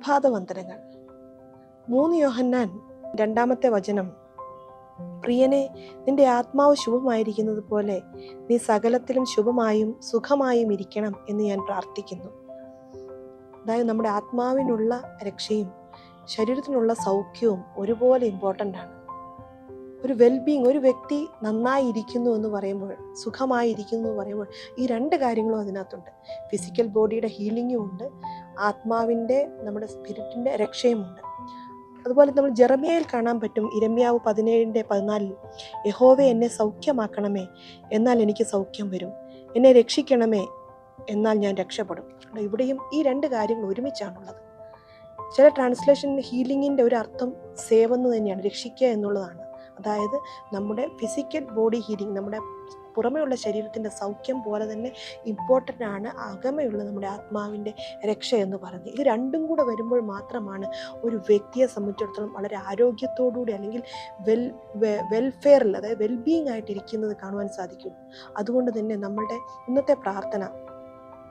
പ്രഭാതവന്ദനങ്ങൾ. 3 യോഹന്നാൻ 2-ാമത്തെ വചനം, പ്രിയനെ, നിന്റെ ആത്മാവ് ശുഭമായിരിക്കുന്നത് പോലെ നീ സകലത്തിലും ശുഭമായും സുഖമായും ഇരിക്കണം എന്ന് ഞാൻ പ്രാർത്ഥിക്കുന്നു. അതായത് നമ്മുടെ ആത്മാവിനുള്ള രക്ഷയും ശരീരത്തിനുള്ള സൗഖ്യവും ഒരുപോലെ ഇമ്പോർട്ടൻ്റ് ആണ്. ഒരു വെൽബീങ്, ഒരു വ്യക്തി നന്നായിരിക്കുന്നു എന്ന് പറയുമ്പോൾ, സുഖമായിരിക്കുന്നു എന്ന് പറയുമ്പോൾ, ഈ 2 കാര്യങ്ങളും അതിനകത്തുണ്ട്. ഫിസിക്കൽ ബോഡിയുടെ ഹീലിംഗും ഉണ്ട്, ആത്മാവിൻ്റെ, നമ്മുടെ സ്പിരിറ്റിൻ്റെ രക്ഷയുമുണ്ട്. അതുപോലെ നമ്മൾ ജെറമിയയിൽ കാണാൻ പറ്റും, ഇരമ്യാവ് 17:14, യഹോവേ എന്നെ സൗഖ്യമാക്കണമേ, എന്നാൽ എനിക്ക് സൗഖ്യം വരും, എന്നെ രക്ഷിക്കണമേ, എന്നാൽ ഞാൻ രക്ഷപ്പെടും. ഇവിടെയും ഈ 2 കാര്യങ്ങൾ ഒരുമിച്ചാണുള്ളത്. ചില ട്രാൻസ്ലേഷനിൽ ഹീലിങ്ങിൻ്റെ ഒരു അർത്ഥം സേവ് എന്ന് തന്നെയാണ്, രക്ഷിക്കുക എന്നുള്ളതാണ്. അതായത് നമ്മുടെ ഫിസിക്കൽ ബോഡി ഹീലിംഗ്, നമ്മുടെ പുറമെയുള്ള ശരീരത്തിൻ്റെ സൗഖ്യം പോലെ തന്നെ ഇമ്പോർട്ടൻ്റ് ആണ് അകമയുള്ള നമ്മുടെ ആത്മാവിൻ്റെ രക്ഷ എന്ന് പറയുന്നത്. ഇത് 2ഉം കൂടെ വരുമ്പോൾ മാത്രമാണ് ഒരു വ്യക്തിയെ സംബന്ധിച്ചിടത്തോളം വളരെ ആരോഗ്യത്തോടുകൂടി അല്ലെങ്കിൽ വെൽഫെയറിൽ, അതായത് വെൽബീയിങ് ആയിട്ടിരിക്കുന്നത് കാണുവാൻ സാധിക്കും. അതുകൊണ്ട് തന്നെ നമ്മളുടെ ഇന്നത്തെ പ്രാർത്ഥന,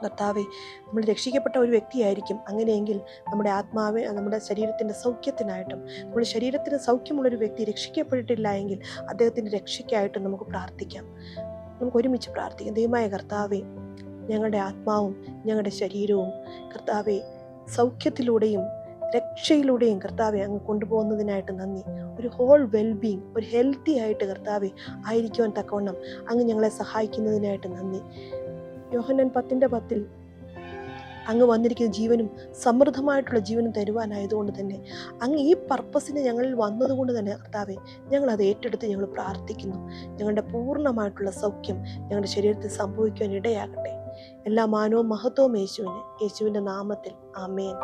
കർത്താവേ, നമ്മൾ രക്ഷിക്കപ്പെട്ട ഒരു വ്യക്തിയായിരിക്കും, അങ്ങനെയെങ്കിൽ നമ്മുടെ ആത്മാവ്, നമ്മുടെ ശരീരത്തിൻ്റെ സൗഖ്യത്തിനായിട്ടും, നമ്മുടെ ശരീരത്തിന് സൗഖ്യമുള്ളൊരു വ്യക്തി രക്ഷിക്കപ്പെട്ടിട്ടില്ല എങ്കിൽ അദ്ദേഹത്തിൻ്റെ രക്ഷയ്ക്കായിട്ടും നമുക്ക് പ്രാർത്ഥിക്കാം. നമുക്ക് ഒരുമിച്ച് പ്രാർത്ഥിക്കാം. ദൈവമായ കർത്താവേ, ഞങ്ങളുടെ ആത്മാവും ഞങ്ങളുടെ ശരീരവും കർത്താവേ സൗഖ്യത്തിലൂടെയും രക്ഷയിലൂടെയും കർത്താവെ അങ്ങ് കൊണ്ടുപോകുന്നതിനായിട്ട് നന്ദി. ഒരു ഹോൾ വെൽബീങ്, ഒരു ഹെൽത്തി ആയിട്ട് കർത്താവെ ആയിരിക്കുവാൻ തക്കവണ്ണം അങ്ങ് ഞങ്ങളെ സഹായിക്കുന്നതിനായിട്ട് നന്ദി. യോഹന്നാൻ 10:10 അങ്ങ് വന്നിരിക്കുന്ന ജീവനും സമൃദ്ധമായിട്ടുള്ള ജീവനും തരുവാനായതുകൊണ്ട് തന്നെ, അങ്ങ് ഈ പർപ്പസിന് ഞങ്ങളിൽ വന്നതുകൊണ്ട് തന്നെ കർത്താവെ, ഞങ്ങളത് ഏറ്റെടുത്ത് ഞങ്ങൾ പ്രാർത്ഥിക്കുന്നു. ഞങ്ങളുടെ പൂർണ്ണമായിട്ടുള്ള സൗഖ്യം ഞങ്ങളുടെ ശരീരത്തിൽ സംഭവിക്കുവാൻ ഇടയാകട്ടെ. എല്ലാ മാനവും മഹത്വവും യേശുവിൻ്റെ നാമത്തിൽ. ആമേൻ.